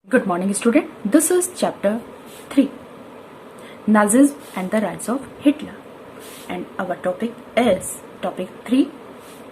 Good morning, student. This is chapter 3, Nazism and the Rise of Hitler. And our topic is topic 3,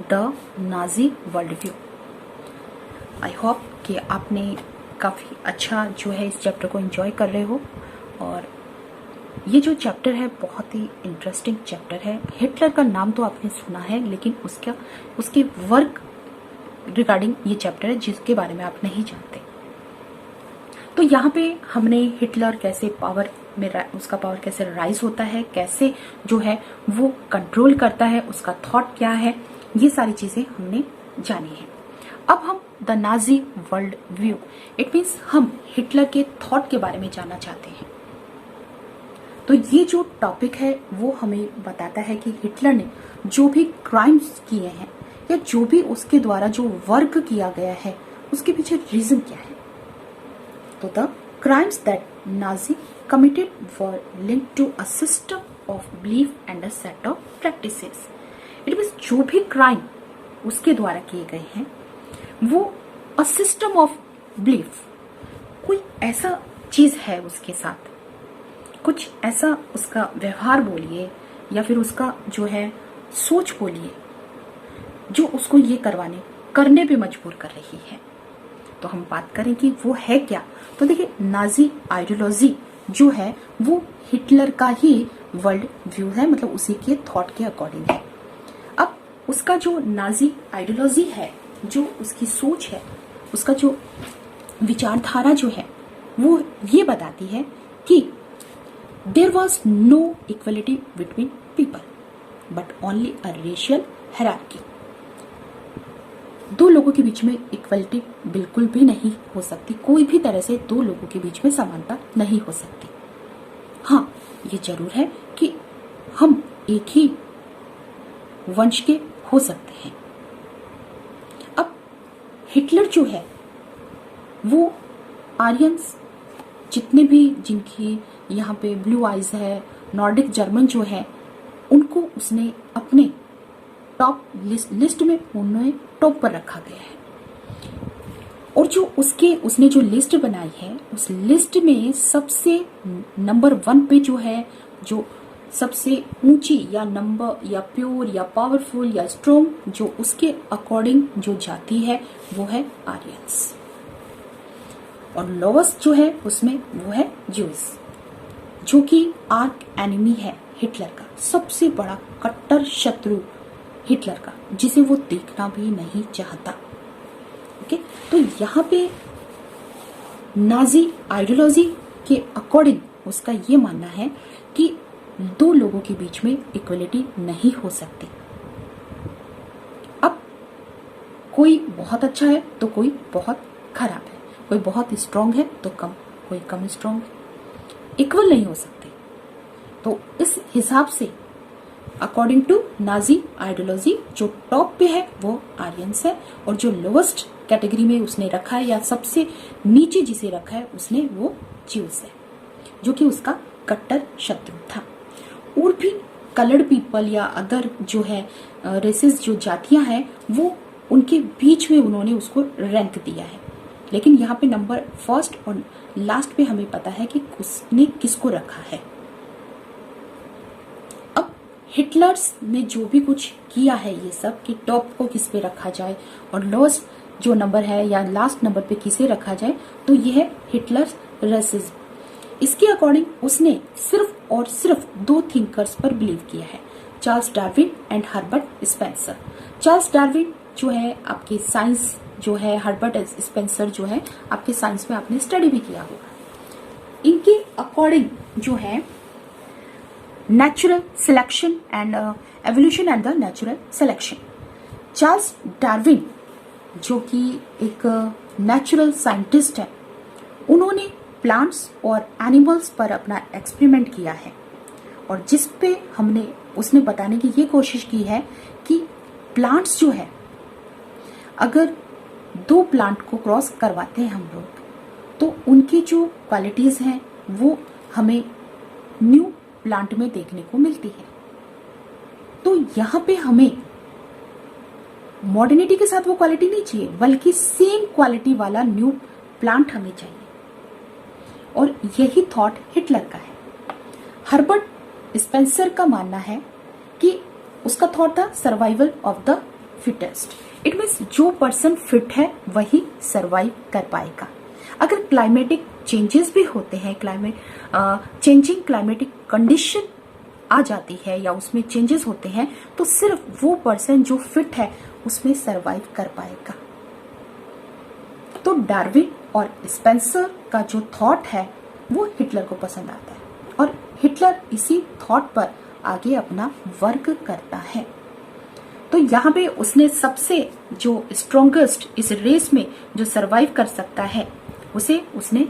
the Nazi Worldview. I hope कि आपने काफ़ी अच्छा जो है इस chapter को एंजॉय कर रहे हो। और ये जो चैप्टर है बहुत ही इंटरेस्टिंग चैप्टर है। हिटलर का नाम तो आपने सुना है, लेकिन उसके वर्क रिगार्डिंग ये चैप्टर है जिसके बारे में आप नहीं जानते। तो यहाँ पे हमने हिटलर कैसे पावर में उसका पावर कैसे राइज होता है, कैसे जो है वो कंट्रोल करता है, उसका थॉट क्या है, ये सारी चीजें हमने जानी है। अब हम the Nazi world view, it means हम हिटलर के थॉट के बारे में जानना चाहते हैं। तो ये जो टॉपिक है वो हमें बताता है कि हिटलर ने जो भी क्राइम्स किए हैं या जो भी उसके द्वारा जो वर्क किया गया है उसके पीछे रीजन क्या है। So the crimes that Nazi committed were linked to a system of belief and a set of practices. It means जो भी क्राइम उसके द्वारा किए गए हैं वो a system of belief, कोई ऐसा चीज है उसके साथ, कुछ ऐसा उसका व्यवहार बोलिए या फिर उसका जो है सोच बोलिए जो उसको ये करने पे मजबूर कर रही है। तो हम बात करें कि वो है क्या। तो देखिए, नाजी आइडियोलॉजी जो है वो हिटलर का ही वर्ल्ड व्यू है, मतलब उसी के थॉट के अकॉर्डिंग है। अब उसका जो नाजी आइडियोलॉजी है, जो उसकी सोच है, उसका जो विचारधारा जो है वो ये बताती है कि there was no equality between people but only a racial hierarchy. दो लोगों के बीच में इक्वलिटी बिल्कुल भी नहीं हो सकती, कोई भी तरह से दो लोगों के बीच में समानता नहीं हो सकती। हाँ, ये जरूर है कि हम एक ही वंश के हो सकते हैं। अब हिटलर जो है वो आर्यंस जितने भी जिनकी यहाँ पे ब्लू आइज है, नॉर्डिक जर्मन जो है, उनको उसने अपने टॉप लिस्ट में उन्हें टॉप पर रखा गया है। और जो उसने जो लिस्ट बनाई है उस लिस्ट में सबसे नंबर 1 पे जो है, जो सबसे ऊंची या नंबर या प्योर या पावरफुल या स्ट्रॉन्ग जो उसके अकॉर्डिंग जो जाती है वो है आर्यंस। और लोवेस्ट जो है उसमें वो है ज्यूज, जो कि आर्क एनिमी है हिटलर का, सबसे बड़ा कट्टर शत्रु हिटलर का, जिसे वो देखना भी नहीं चाहता। ओके, तो यहाँ पे नाजी आइडियोलॉजी के अकॉर्डिंग उसका ये मानना है कि दो लोगों के बीच में इक्वलिटी नहीं हो सकती। अब कोई बहुत अच्छा है तो कोई बहुत खराब है, कोई बहुत स्ट्रांग है तो कोई कम स्ट्रांग है, इक्वल नहीं हो सकते। तो इस हिसाब से अकॉर्डिंग टू नाजी आइडियोलॉजी जो टॉप पे है वो आर्यंस है, और जो लोवेस्ट कैटेगरी में उसने रखा है या सबसे नीचे जिसे रखा है उसने वो ज्यूज है, जो कि उसका कट्टर शत्रु था। और भी कलर्ड पीपल या अदर जो है रेसेस जो जातियां हैं वो उनके बीच में उन्होंने उसको रैंक दिया है। लेकिन यहाँ पे नंबर 1 और लास्ट पे हमें पता है कि उसने किसको रखा है। हिटलर्स ने जो भी कुछ किया है ये सब कि टॉप को किस पे रखा जाए और लोएस्ट जो नंबर है या लास्ट नंबर पे किसे रखा जाए, तो ये है हिटलर्स रेसिज्म। इसके अकॉर्डिंग उसने सिर्फ और सिर्फ 2 थिंकर्स पर बिलीव किया है, Charles Darwin and Herbert Spencer. Charles Darwin जो है आपके साइंस जो है, हर्बर्ट स्पेंसर जो है आपके साइंस में आपने स्टडी भी किया होगा। इनके अकॉर्डिंग जो है natural selection and evolution and the natural selection. Charles Darwin जो कि एक नेचुरल साइंटिस्ट है, उन्होंने प्लांट्स और एनिमल्स पर अपना एक्सपेरिमेंट किया है, और जिस पे उसने बताने की ये कोशिश की है कि प्लांट्स जो है, अगर 2 प्लांट को क्रॉस करवाते हैं हम लोग तो उनकी जो क्वालिटीज हैं वो हमें न्यू प्लांट में देखने को मिलती है। तो यहाँ पे हमें मॉडर्निटी के साथ वो क्वालिटी नहीं चाहिए, बल्कि सेम क्वालिटी वाला न्यू प्लांट हमें चाहिए। और यही थॉट हिटलर का है। हर्बर्ट स्पेंसर का मानना है कि उसका थॉट था survival of the fittest. It means जो पर्सन फिट है वही सर्वाइव कर पाएगा। अगर क्लाइमेटिक चेंजेस भी होते हैं, चेंजिंग क्लाइमेटिक कंडीशन आ जाती है या उसमें चेंजेस होते हैं, तो सिर्फ वो पर्सन जो फिट है उसमें सरवाइव कर पाएगा। तो डार्विन और स्पेंसर का जो थॉट है वो हिटलर को पसंद आता है और हिटलर इसी थॉट पर आगे अपना वर्क करता है। तो यहाँ पे उसने सबसे जो स्ट्रॉन्गेस्ट इस रेस में जो सरवाइव कर सकता है उसे उसने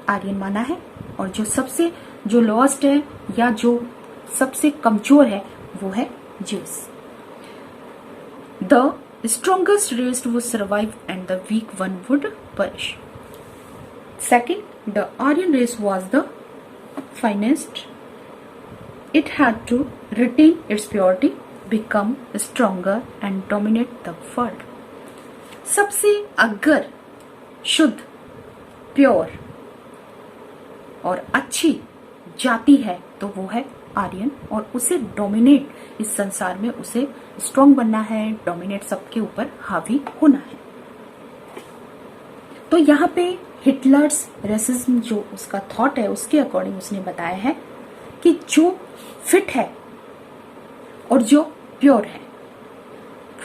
आर्यन माना है, और जो सबसे जो लोएस्ट है या जो सबसे कमजोर है वो है Jews. The strongest race would survive and the weak one would perish. Second, the Aryan race was the finest. It had to retain its purity, become stronger and dominate the world. सबसे अगर शुद्ध, pure और अच्छी जाति है तो वो है आर्यन, और उसे डोमिनेट इस संसार में उसे स्ट्रॉन्ग बनना है, डोमिनेट सबके ऊपर हावी होना है। तो यहाँ पे हिटलर्स रेसिज्म जो उसका थॉट है उसके अकॉर्डिंग उसने बताया है कि जो फिट है और जो प्योर है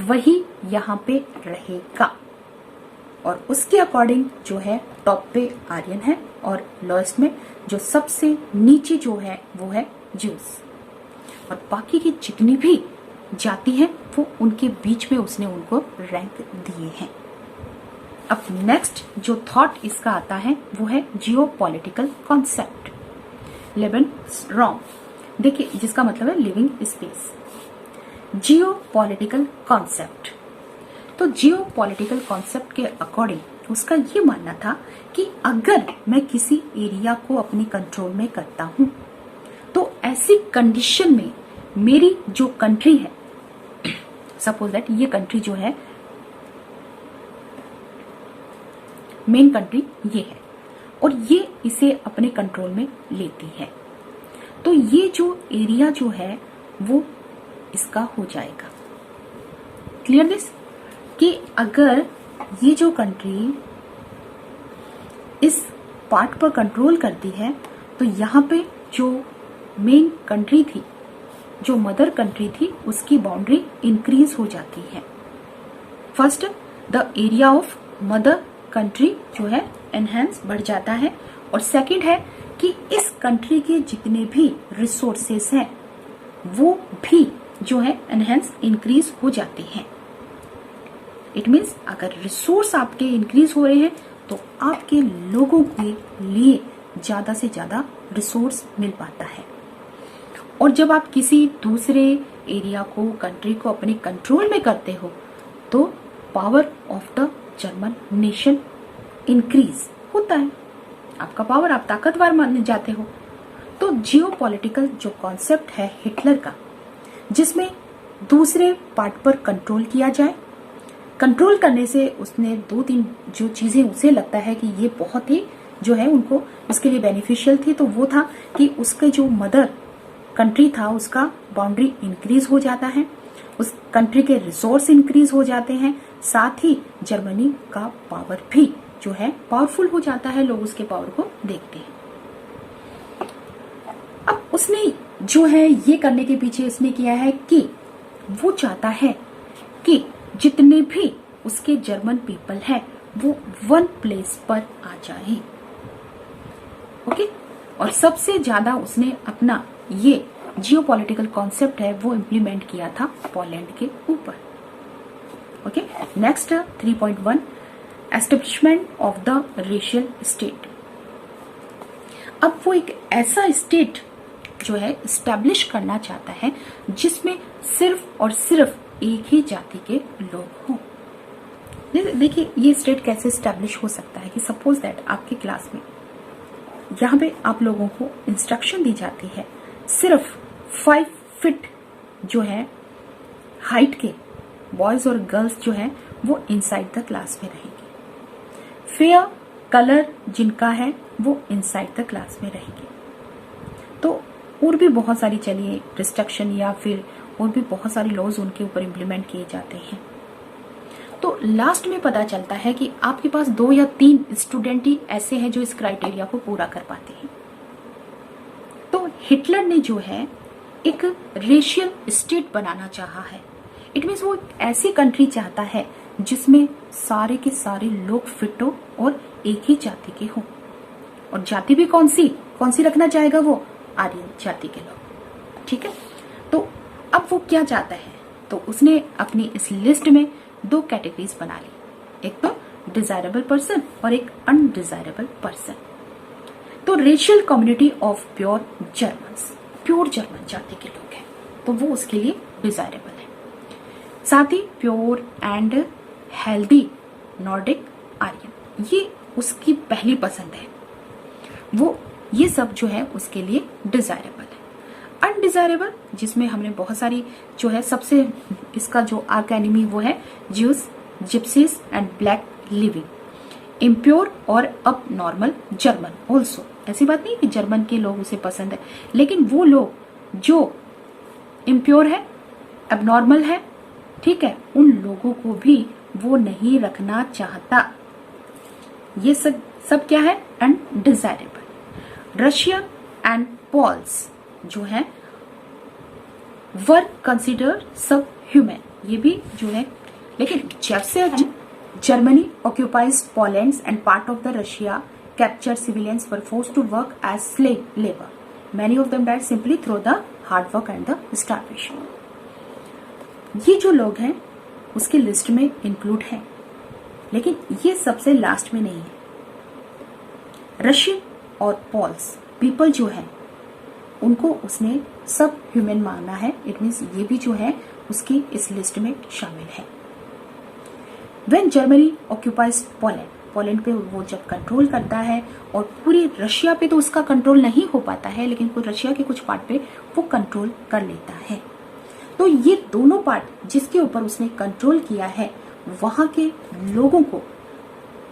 वही यहाँ पे रहेगा, और उसके अकॉर्डिंग जो है टॉप पे आर्यन है और लोएस्ट में जो सबसे नीचे जो है वो है ज्यूस, और बाकी की जितनी भी जाति है वो उनके बीच में उसने उनको रैंक दिए हैं। अब नेक्स्ट जो थॉट इसका आता है वो है जियोपॉलिटिकल कॉन्सेप्ट, लेबन रॉन्ग, देखिए जिसका मतलब है लिविंग स्पेस। जियोपॉलिटिकल कॉन्सेप्ट, तो जियोपॉलिटिकल कॉन्सेप्ट के अकॉर्डिंग उसका ये मानना था कि अगर मैं किसी एरिया को अपने कंट्रोल में करता हूं तो ऐसी कंडीशन में मेरी जो कंट्री है, सपोज दैट ये कंट्री जो है मेन कंट्री ये है और ये इसे अपने कंट्रोल में लेती है, तो ये जो एरिया जो है वो इसका हो जाएगा। क्लियर दिस, कि अगर ये जो कंट्री इस पार्ट पर कंट्रोल करती है तो यहाँ पे जो मेन कंट्री थी, जो मदर कंट्री थी, उसकी बाउंड्री इंक्रीज हो जाती है। First, the area of mother country जो है एनहेंस बढ़ जाता है, और सेकंड है कि इस कंट्री के जितने भी रिसोर्सेस हैं वो भी जो है एनहेंस इंक्रीज हो जाते हैं। इट मीन्स अगर रिसोर्स आपके इंक्रीज हो रहे हैं तो आपके लोगों के लिए ज्यादा से ज्यादा रिसोर्स मिल पाता है, और जब आप किसी दूसरे एरिया को, कंट्री को अपने कंट्रोल में करते हो तो power of the German nation increase होता है, आपका पावर, आप ताकतवर माने जाते हो। तो जियोपॉलिटिकल जो कॉन्सेप्ट है हिटलर का, जिसमें दूसरे पार्ट पर कंट्रोल किया जाए, कंट्रोल करने से उसने दो तीन जो चीजें उसे लगता है कि ये बहुत ही जो है उनको इसके लिए बेनिफिशियल थी, तो वो था कि उसके जो मदर कंट्री था उसका बाउंड्री इंक्रीज हो जाता है, उस कंट्री के रिसोर्स इंक्रीज हो जाते हैं, साथ ही जर्मनी का पावर भी जो है पावरफुल हो जाता है, लोग उसके पावर को देखते हैं। अब उसने जो है ये करने के पीछे इसने किया है कि वो चाहता है कि जितने भी उसके जर्मन पीपल है वो वन प्लेस पर आ जाए। ओके, और सबसे ज्यादा उसने अपना ये जियोपॉलिटिकल कॉन्सेप्ट है वो इम्प्लीमेंट किया था पोलैंड के ऊपर। Okay, next 3.1 establishment of the racial state. अब वो एक ऐसा स्टेट जो है स्टैब्लिश करना चाहता है जिसमें सिर्फ और सिर्फ एक ही जाति के लोग हों। देखिए ये स्टेट कैसे स्टैब्लिश हो सकता है कि सपोज दैट आपकी क्लास में यहाँ पे आप लोगों को इंस्ट्रक्शन दी जाती है, सिर्फ 5 फीट जो है हाइट के बॉयज और गर्ल्स जो है वो इनसाइड द क्लास में रहेंगे। फेयर कलर जिनका है वो इनसाइड द क्लास में रहेंगे। तो और भी बहुत सारी चलिए रिस्ट्रिक्शन या फिर और भी बहुत सारे लॉज उनके ऊपर इम्प्लीमेंट किए जाते हैं। तो लास्ट में पता चलता है कि आपके पास 2 या 3 स्टूडेंट ही ऐसे हैं जो इस क्राइटेरिया को पूरा कर पाते हैं। तो हिटलर ने जो है एक रेशियल स्टेट बनाना चाहा है। इट मीन्स वो ऐसी कंट्री चाहता है जिसमें सारे के सारे लोग फिट हो और एक ही जाति के हों। और जाति भी कौन सी रखना चाहेगा वो? आर्यन जाति के लोग। ठीक है, तो अब वो क्या चाहता है? तो उसने अपनी इस लिस्ट में 2 कैटेगरीज बना ली, एक तो डिजायरेबल पर्सन और एक अनडिजायरेबल पर्सन। तो racial community of pure German जाति के लोग हैं, तो वो उसके लिए डिजायरेबल है। साथ ही pure and healthy Nordic Aryan, ये उसकी पहली पसंद है। वो ये सब जो है उसके लिए डिजायरेबल है। अनडिजायरेबल जिसमें हमने बहुत सारी जो है, सबसे इसका जो आर्क एनिमी वो है Jews, gypsies and black living, impure और अब नॉर्मल जर्मन ऑल्सो। ऐसी बात नहीं कि जर्मन के लोग उसे पसंद है, लेकिन वो लोग जो इम्प्योर है, अब नॉर्मल है, ठीक है, उन लोगों को भी वो नहीं रखना चाहता। ये सब क्या है? अनडिजायरेबल। रशिया एंड पोल्स जो है वर कंसिडर सब ह्यूमन, ये भी जो है, लेकिन जब से Germany occupies Poland and part of the Russia capture civilians were forced to work as slave labour, many of them died simply through the hard work and the starvation. ये जो लोग हैं उसकी लिस्ट में इंक्लूड है, लेकिन ये सबसे लास्ट में नहीं है। रशियन और पोल्स पीपल जो है उनको उसने सब ह्यूमन माना है। इट मीन्स ये भी जो है उसकी इस लिस्ट में शामिल है। व्हेन जर्मनी ऑक्यूपाइज पोलैंड पे वो जब कंट्रोल करता है, और पूरी रशिया पे तो उसका कंट्रोल नहीं हो पाता है, लेकिन रशिया के कुछ पार्ट पे वो कंट्रोल कर लेता है। तो ये दोनों पार्ट जिसके ऊपर उसने कंट्रोल किया है, वहां के लोगों को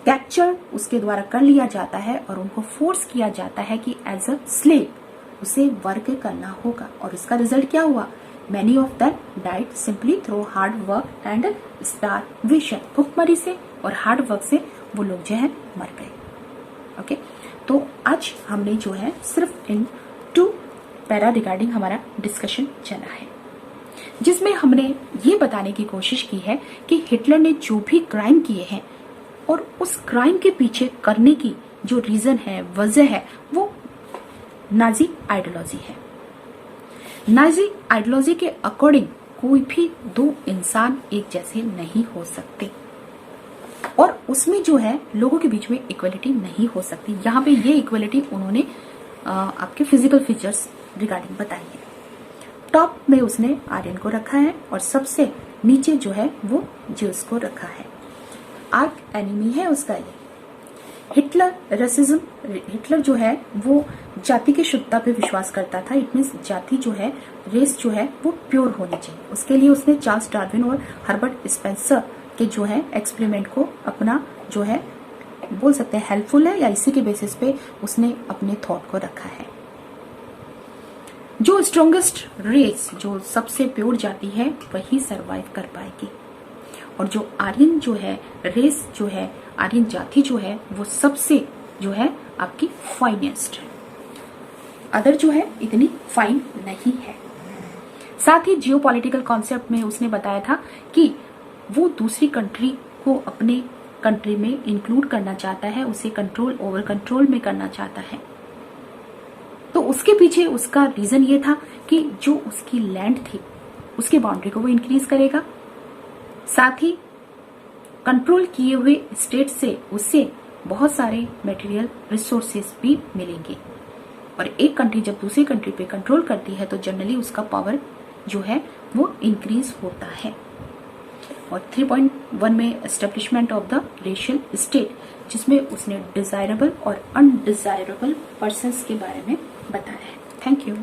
कैप्चर उसके द्वारा कर लिया जाता है और उनको फोर्स किया जाता है कि एज अ स्लेव उसे वर्क करना होगा। और इसका रिजल्ट क्या हुआ? Many of that died simply through hard work and starvation, भूखमरी से और हार्ड वर्क से वो लोग जो है मर गए। ओके, तो आज हमने जो है सिर्फ इन 2 पैरा रिगार्डिंग हमारा डिस्कशन चला है, जिसमें हमने ये बताने की कोशिश की है कि हिटलर ने जो भी क्राइम किए हैं और उस क्राइम के पीछे करने की जो रीजन है, वजह है, वो नाजी आइडियोलॉजी है। नाजी आइडियोलॉजी के अकॉर्डिंग कोई भी 2 इंसान एक जैसे नहीं हो सकते, और उसमें जो है लोगों के बीच में इक्वलिटी नहीं हो सकती। यहाँ पे ये इक्वलिटी उन्होंने आपके फिजिकल फीचर्स रिगार्डिंग बताई है। टॉप में उसने आर्यन को रखा है और सबसे नीचे जो है वो ज्यूस को रखा है। आर्क एनिमी है उसका ये। हिटलर रेसिज्म, हिटलर जो है वो जाति की शुद्धता पे विश्वास करता था। इट मीन्स जाति जो है, रेस जो है वो प्योर होनी चाहिए। उसके लिए उसने चार्ल्स डार्विन और हर्बर्ट स्पेंसर के जो है एक्सपेरिमेंट को अपना जो है बोल सकते हैं हेल्पफुल है, या इसी के बेसिस पे उसने अपने थॉट को रखा है। जो स्ट्रॉन्गेस्ट रेस, जो सबसे प्योर जाति है, वही सरवाइव कर पाएगी। और जो आर्यन जो है रेस जो है, आर्यन जाति जो है, वो सबसे जो है आपकी फाइनेस्ट है। अदर जो है इतनी फाइन नहीं है। साथ ही जियोपॉलिटिकल कॉन्सेप्ट में उसने बताया था कि वो दूसरी कंट्री को अपने कंट्री में इंक्लूड करना चाहता है, उसे कंट्रोल ओवर कंट्रोल में करना चाहता है। तो उसके पीछे उसका रीजन ये था कि जो उसकी लैंड थी उसकी बाउंड्री को वो इंक्रीज करेगा, साथ ही कंट्रोल किए हुए स्टेट से उसे बहुत सारे मटेरियल रिसोर्सेज भी मिलेंगे। और एक कंट्री जब दूसरी कंट्री पे कंट्रोल करती है तो जनरली उसका पावर जो है वो इंक्रीज होता है। और 3.1 में establishment of the racial state, जिसमें उसने डिजायरेबल और अनडिजायरेबल पर्संस के बारे में बताया है। Thank you.